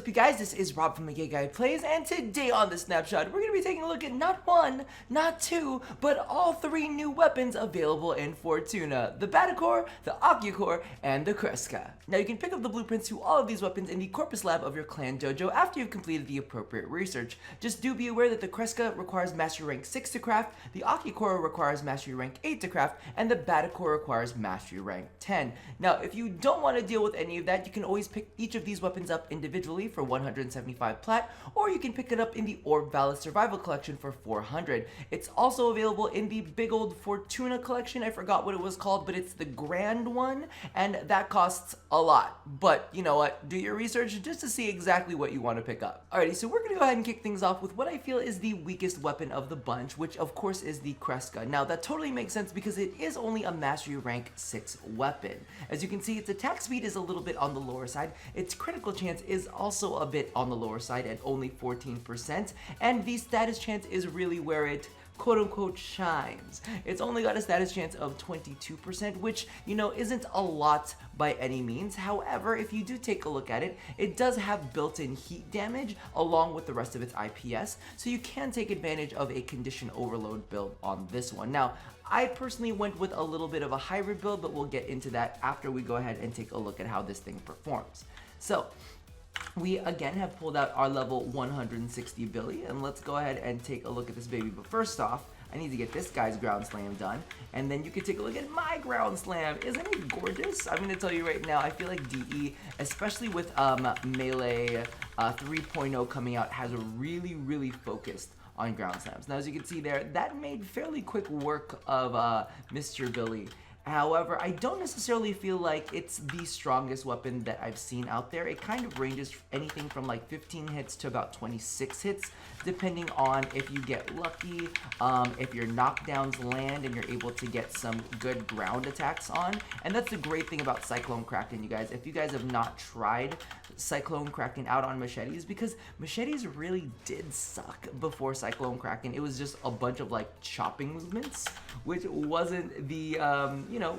up, you guys? This is Rob from The Gay Guy Plays, and today on The Snapshot, we're going to be taking a look at not one, not two, but all three new weapons available in Fortuna. The Battacor, the Ocucor, and the Kreska. Now, you can pick up the blueprints to all of these weapons in the Corpus Lab of your clan dojo after you've completed the appropriate research. Just do be aware that the Kreska requires Mastery Rank 6 to craft, the Ocucor requires Mastery Rank 8 to craft, and the Battacor requires Mastery Rank 10. Now, if you don't want to deal with any of that, you can always pick each of these weapons up individually for 175 plat, or you can pick it up in the Orb Valid Survival Collection for 400. It's also available in the big old Fortuna collection. I forgot what it was called, but it's the grand one, and that costs a lot. But you know what? Do your research just to see exactly what you want to pick up. Alrighty, so we're going to go ahead and kick things off with what I feel is the weakest weapon of the bunch, which of course is the Crest Gun. Now, that totally makes sense because it is only a Mastery Rank 6 weapon. As you can see, its attack speed is a little bit on the lower side. Its critical chance is also a bit on the lower side at only 14%, and the status chance is really where it quote-unquote shines. It's only got a status chance of 22%, which, you know, isn't a lot by any means. However, if you do take a look at it, it does have built-in heat damage along with the rest of its IPS, so you can take advantage of a condition overload build on this one. Now, I personally went with a little bit of a hybrid build, but we'll get into that after we go ahead and take a look at how this thing performs. So, we again have pulled out our level 160 Billy, and let's go ahead and take a look at this baby. But first off, I need to get this guy's ground slam done, and then you can take a look at my ground slam. Isn't it gorgeous? I'm going to tell you right now, I feel like DE, especially with Melee 3.0 coming out, has really focused on ground slams. Now, as you can see there, that made fairly quick work of Mr. Billy. However, I don't necessarily feel like it's the strongest weapon that I've seen out there. It kind of ranges anything from like 15 hits to about 26 hits, depending on if you get lucky, if your knockdowns land and you're able to get some good ground attacks on. And that's the great thing about Cyclone Kraken, you guys. If you guys have not tried Cyclone Kraken out on machetes, because machetes really did suck before Cyclone Kraken. It was just a bunch of like chopping movements, which wasn't the,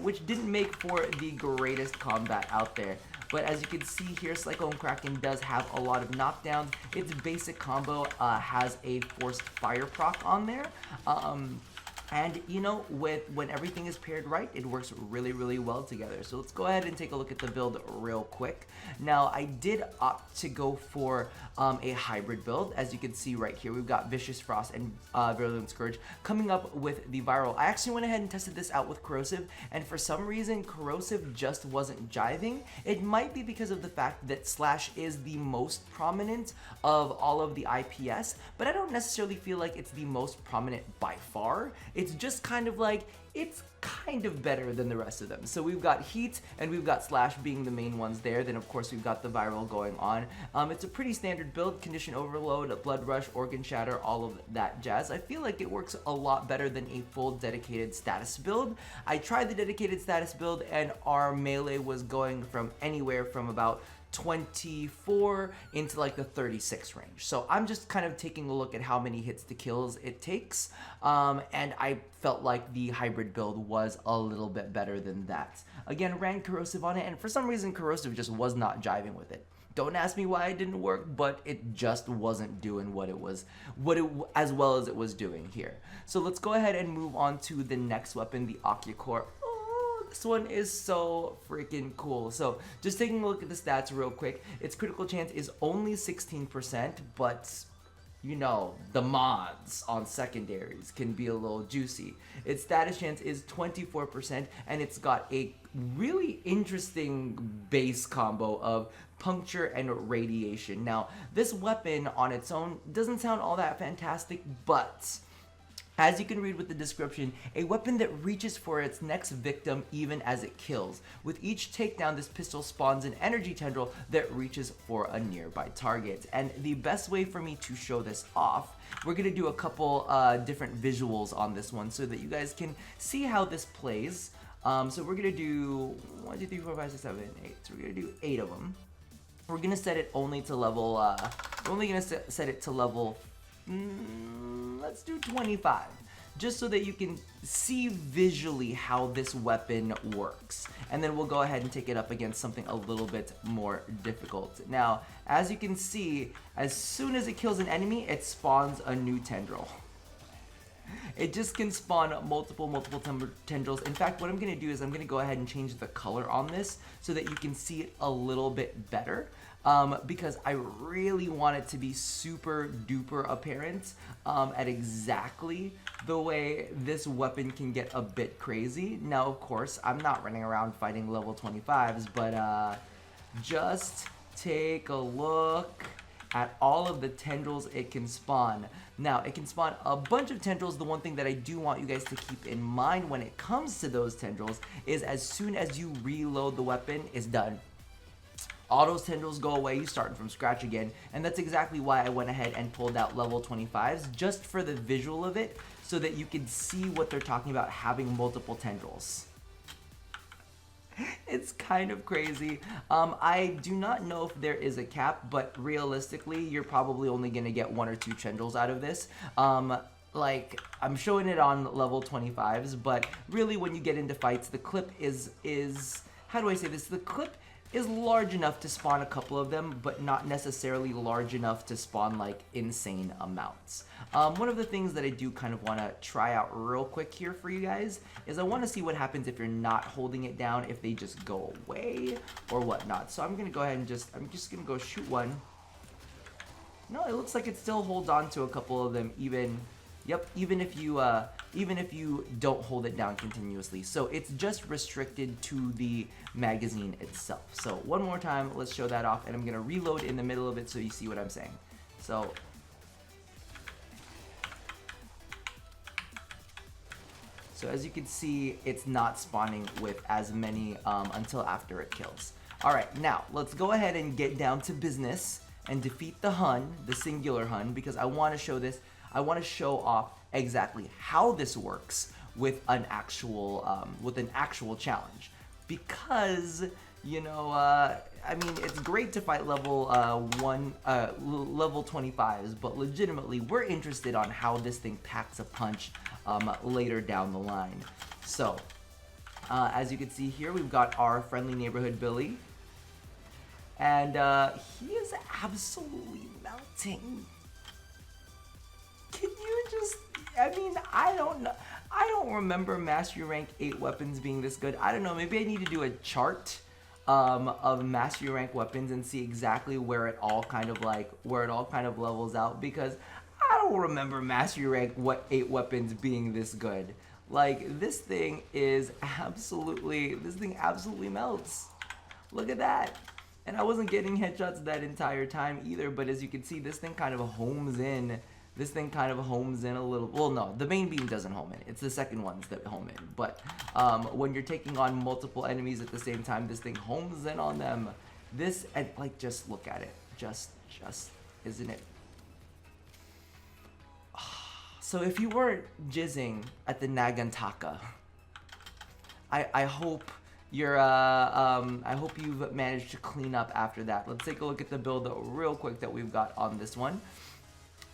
which didn't make for the greatest combat out there. But as you can see here, Cyclone Kraken does have a lot of knockdowns. Its basic combo has a forced fire proc on there. And you know, when everything is paired right, it works really well together. So let's go ahead and take a look at the build real quick. Now, I did opt to go for a hybrid build. As you can see right here, we've got Vicious Frost and Virulent Scourge coming up with the Viral. I actually went ahead and tested this out with Corrosive, and for some reason, Corrosive just wasn't jiving. It might be because of the fact that Slash is the most prominent of all of the IPS, but I don't necessarily feel like it's the most prominent by far. It's just kind of like, it's kind of better than the rest of them. So we've got Heat and we've got Slash being the main ones there. Then of course we've got the Viral going on. It's a pretty standard build, Condition Overload, Blood Rush, Organ Shatter, all of that jazz. I feel like it works a lot better than a full dedicated status build. I tried the dedicated status build and our melee was going from anywhere from about 24 into like the 36 range. So I'm just kind of taking a look at how many hits to kills it takes, and I felt like the hybrid build was a little bit better than that. Again, ran Corrosive on it, and for some reason Corrosive just was not jiving with it. Don't ask me why it didn't work, but it just wasn't doing as well as it was doing here. So let's go ahead and move on to the next weapon, the Ocucor. This one is so freaking cool. So just taking a look at the stats real quick, its critical chance is only 16%, but you know, the mods on secondaries can be a little juicy. Its status chance is 24%, and it's got a really interesting base combo of puncture and radiation. Now, this weapon on its own doesn't sound all that fantastic, but as you can read with the description, a weapon that reaches for its next victim even as it kills. With each takedown, this pistol spawns an energy tendril that reaches for a nearby target. And the best way for me to show this off, we're going to do a couple different visuals on this one so that you guys can see how this plays. So we're going to do 1, 2, 3, 4, 5, 6, 7, 8. So we're going to do 8 of them. We're going to set it only to level, we're only going to set it to level let's do 25. just so that you can see visually how this weapon works. And then we'll go ahead and take it up against something a little bit more difficult. Now, as you can see, as soon as it kills an enemy, it spawns a new tendril. It just can spawn multiple tendrils. In fact, what I'm going to do is I'm going to go ahead and change the color on this so that you can see it a little bit better. Because I really want it to be super duper apparent at exactly the way this weapon can get a bit crazy. Now, of course, I'm not running around fighting level 25s, but just take a look at all of the tendrils it can spawn. Now, it can spawn a bunch of tendrils. The one thing that I do want you guys to keep in mind when it comes to those tendrils is as soon as you reload the weapon, it's done. All those tendrils go away, you starting from scratch again, and that's exactly why I went ahead and pulled out level 25s, just for the visual of it, so that you can see what they're talking about having multiple tendrils. It's kind of crazy. I do not know if there is a cap, but realistically, you're probably only gonna get 1 or 2 tendrils out of this. Like, I'm showing it on level 25s, but really when you get into fights, the clip is how do I say this? The clip is large enough to spawn a couple of them, but not necessarily large enough to spawn like insane amounts. One of the things that I do kind of want to try out real quick here for you guys is I want to see what happens if you're not holding it down, if they just go away or whatnot. So I'm going to go ahead and I'm just going to go shoot one. No, it looks like it still holds on to a couple of them even. Yep, even if you don't hold it down continuously. So it's just restricted to the magazine itself. So one more time, let's show that off, and I'm gonna reload in the middle of it so you see what I'm saying. So as you can see, it's not spawning with as many until after it kills. All right, now let's go ahead and get down to business and defeat the Hun, the singular Hun, because I want to show this. I want to show off exactly how this works with an actual challenge, because you know, I mean, it's great to fight level 25s, but legitimately we're interested on how this thing packs a punch later down the line. So as you can see here, we've got our friendly neighborhood Billy, and he is absolutely melting. Can you just, I mean, I don't know. I don't remember Mastery Rank 8 weapons being this good. I don't know, maybe I need to do a chart of Mastery Rank weapons and see exactly where it all kind of levels out, because I don't remember Mastery Rank 8 weapons being this good. Like, this thing absolutely melts. Look at that. And I wasn't getting headshots that entire time either, but as you can see, this thing kind of homes in. This thing kind of homes in a little. Well, no, the main beam doesn't home in. It's the second ones that home in. But when you're taking on multiple enemies at the same time, this thing homes in on them. This, and like, just look at it. Just, isn't it? So if you weren't jizzing at the Nagantaka, I hope you're. I hope you've managed to clean up after that. Let's take a look at the build real quick that we've got on this one.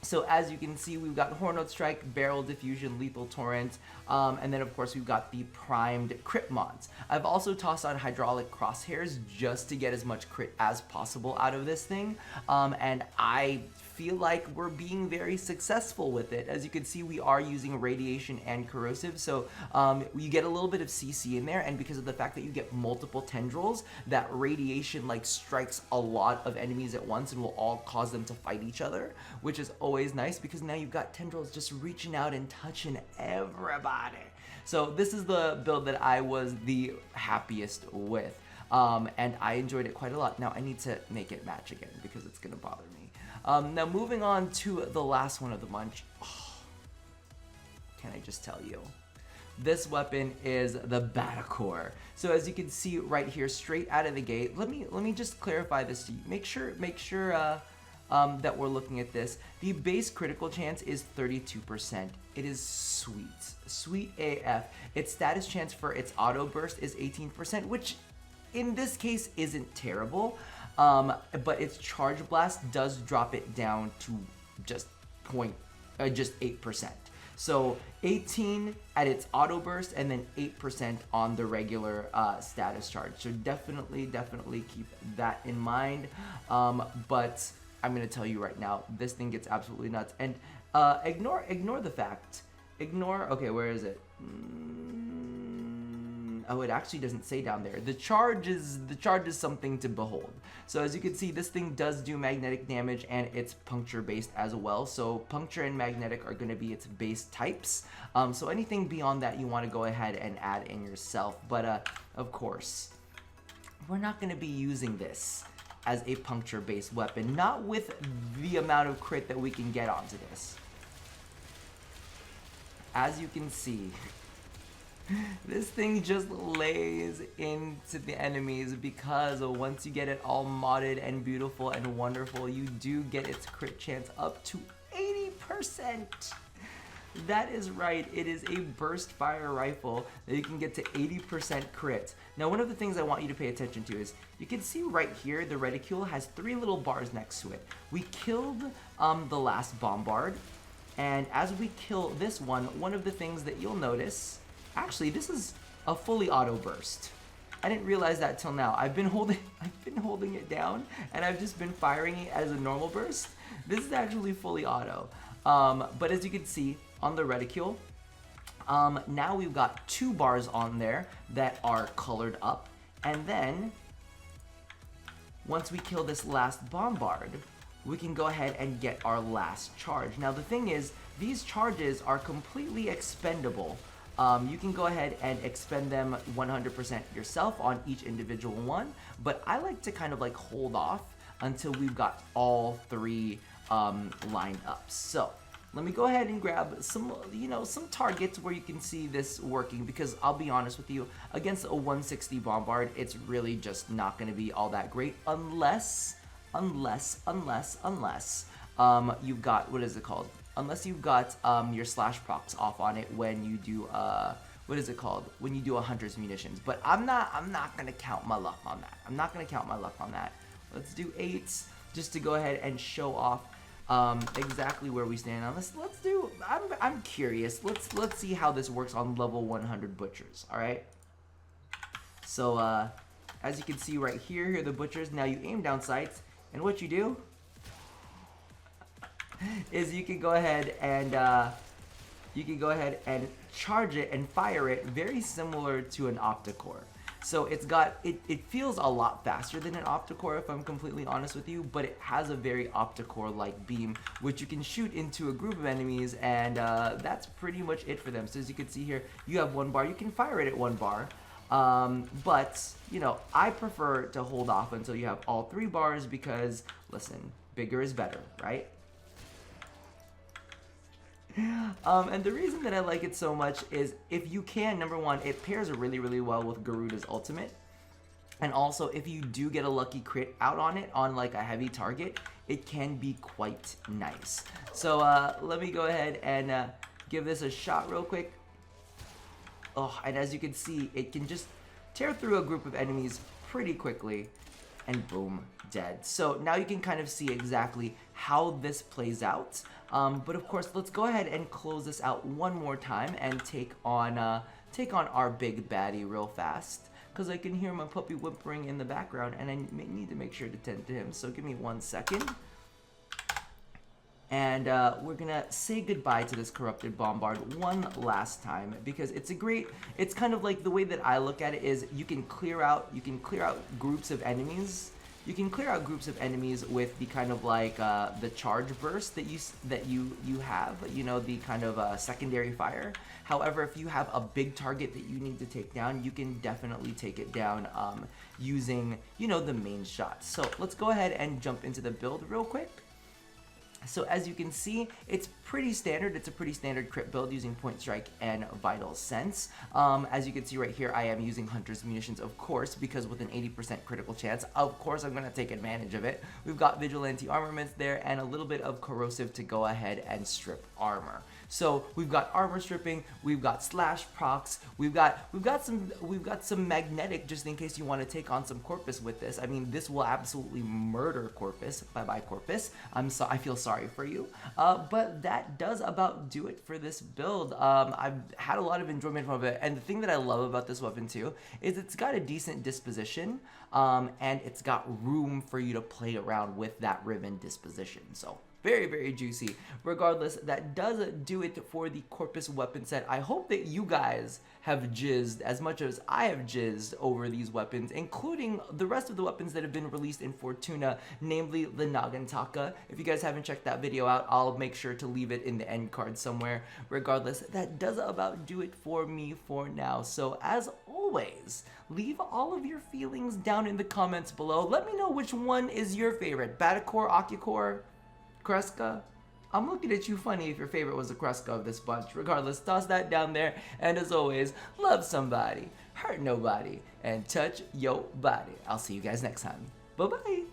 So as you can see, we've got Horned Strike, Barrel Diffusion, Lethal Torrent, and then of course we've got the primed crit mods. I've also tossed on Hydraulic Crosshairs just to get as much crit as possible out of this thing, and I feel like we're being very successful with it. As you can see, we are using Radiation and Corrosive, so you get a little bit of CC in there, and because of the fact that you get multiple tendrils, that Radiation like strikes a lot of enemies at once and will all cause them to fight each other, which is always nice because now you've got tendrils just reaching out and touching everybody. So this is the build that I was the happiest with, and I enjoyed it quite a lot. Now I need to make it match again because it's gonna bother me. Now moving on to the last one of the bunch. Oh, can I just tell you? This weapon is the Battacor. So as you can see right here, straight out of the gate, let me just clarify this to you. Make sure that we're looking at this. The base critical chance is 32%. It is sweet AF. Its status chance for its auto burst is 18%, which in this case isn't terrible. But its charge blast does drop it down to just 8%. So 18 at its auto burst, and then 8% on the regular status charge. So definitely keep that in mind. But I'm gonna tell you right now, this thing gets absolutely nuts. And ignore the fact. Okay, where is it? Oh, it actually doesn't say down there. The charge is something to behold. So as you can see, this thing does do magnetic damage, and it's puncture based as well. So puncture and magnetic are going to be its base types. So anything beyond that, you want to go ahead and add in yourself. But of course, we're not going to be using this as a puncture based weapon, not with the amount of crit that we can get onto this. As you can see, this thing just lays into the enemies, because once you get it all modded and beautiful and wonderful, you do get its crit chance up to 80%. That is right, it is a burst fire rifle that you can get to 80% crit. Now, one of the things I want you to pay attention to is, you can see right here, the reticule has 3 little bars next to it. We killed the last bombard, and as we kill this one of the things that you'll notice, actually, this is a fully auto burst. I didn't realize that till now. I've been holding it down, and I've just been firing it as a normal burst. This is actually fully auto. But as you can see on the reticule, now we've got 2 bars on there that are colored up, and then once we kill this last bombard, we can go ahead and get our last charge. Now the thing is, these charges are completely expendable. You can go ahead and expend them 100% yourself on each individual one, but I like to kind of like hold off until we've got all 3 lined up. So let me go ahead and grab some targets where you can see this working, because I'll be honest with you, against a 160 bombard, it's really just not going to be all that great unless you've got, what is it called? Unless you've got your slash procs off on it when you do what is it called? When you do a hunter's munitions. But I'm not gonna count my luck on that. I'm not gonna count my luck on that. Let's do 8s just to go ahead and show off exactly where we stand on this. I'm curious. Let's see how this works on level 100 butchers. All right. So as you can see right here, here are the butchers. Now you aim down sights, and what you do is you can go ahead and charge it and fire it, very similar to an Octocore. So it feels a lot faster than an Octocore, if I'm completely honest with you, but it has a very Octocore-like beam, which you can shoot into a group of enemies, and that's pretty much it for them. So as you can see here, you have 1 bar. You can fire it at 1 bar. But, I prefer to hold off until you have all 3 bars, because, listen, bigger is better, right? And the reason that I like it so much is, if you can, number 1, it pairs really, really well with Garuda's ultimate. And also, if you do get a lucky crit out on it, on like a heavy target, it can be quite nice. So let me go ahead and give this a shot real quick. Oh, and as you can see, it can just tear through a group of enemies pretty quickly, and boom, dead. So now you can kind of see exactly how this plays out. But of course, let's go ahead and close this out one more time and take on our big baddie real fast, because I can hear my puppy whimpering in the background, and I need to make sure to tend to him. So give me 1 second. And we're gonna say goodbye to this corrupted bombard one last time, because it's kind of like, the way that I look at it is, you can clear out groups of enemies. You can clear out groups of enemies with the kind of like the charge burst that you have, the kind of secondary fire. However, if you have a big target that you need to take down, you can definitely take it down using the main shot. So let's go ahead and jump into the build real quick. So as you can see, it's pretty standard. It's a pretty standard crit build using Point Strike and Vital Sense. As you can see right here, I am using Hunter's Munitions, of course, because with an 80% critical chance, of course I'm going to take advantage of it. We've got Vigilante Armaments there, and a little bit of Corrosive to go ahead and strip armor. So we've got armor stripping, we've got slash procs, we've got some magnetic, just in case you want to take on some Corpus with this. I mean, this will absolutely murder Corpus. Bye bye Corpus. I feel sorry for you. But that does about do it for this build. I've had a lot of enjoyment from it, and the thing that I love about this weapon too is it's got a decent disposition, and it's got room for you to play around with that ribbon disposition. So very, very juicy. Regardless, that does do it for the Corpus weapon set. I hope that you guys have jizzed as much as I have jizzed over these weapons, including the rest of the weapons that have been released in Fortuna, namely the Nagantaka. If you guys haven't checked that video out, I'll make sure to leave it in the end card somewhere. Regardless, that does about do it for me for now. So as always, leave all of your feelings down in the comments below. Let me know which one is your favorite. Battacor, Ocucor, Kreska? I'm looking at you funny if your favorite was the Kreska of this bunch. Regardless, toss that down there. And as always, love somebody, hurt nobody, and touch your body. I'll see you guys next time. Bye-bye.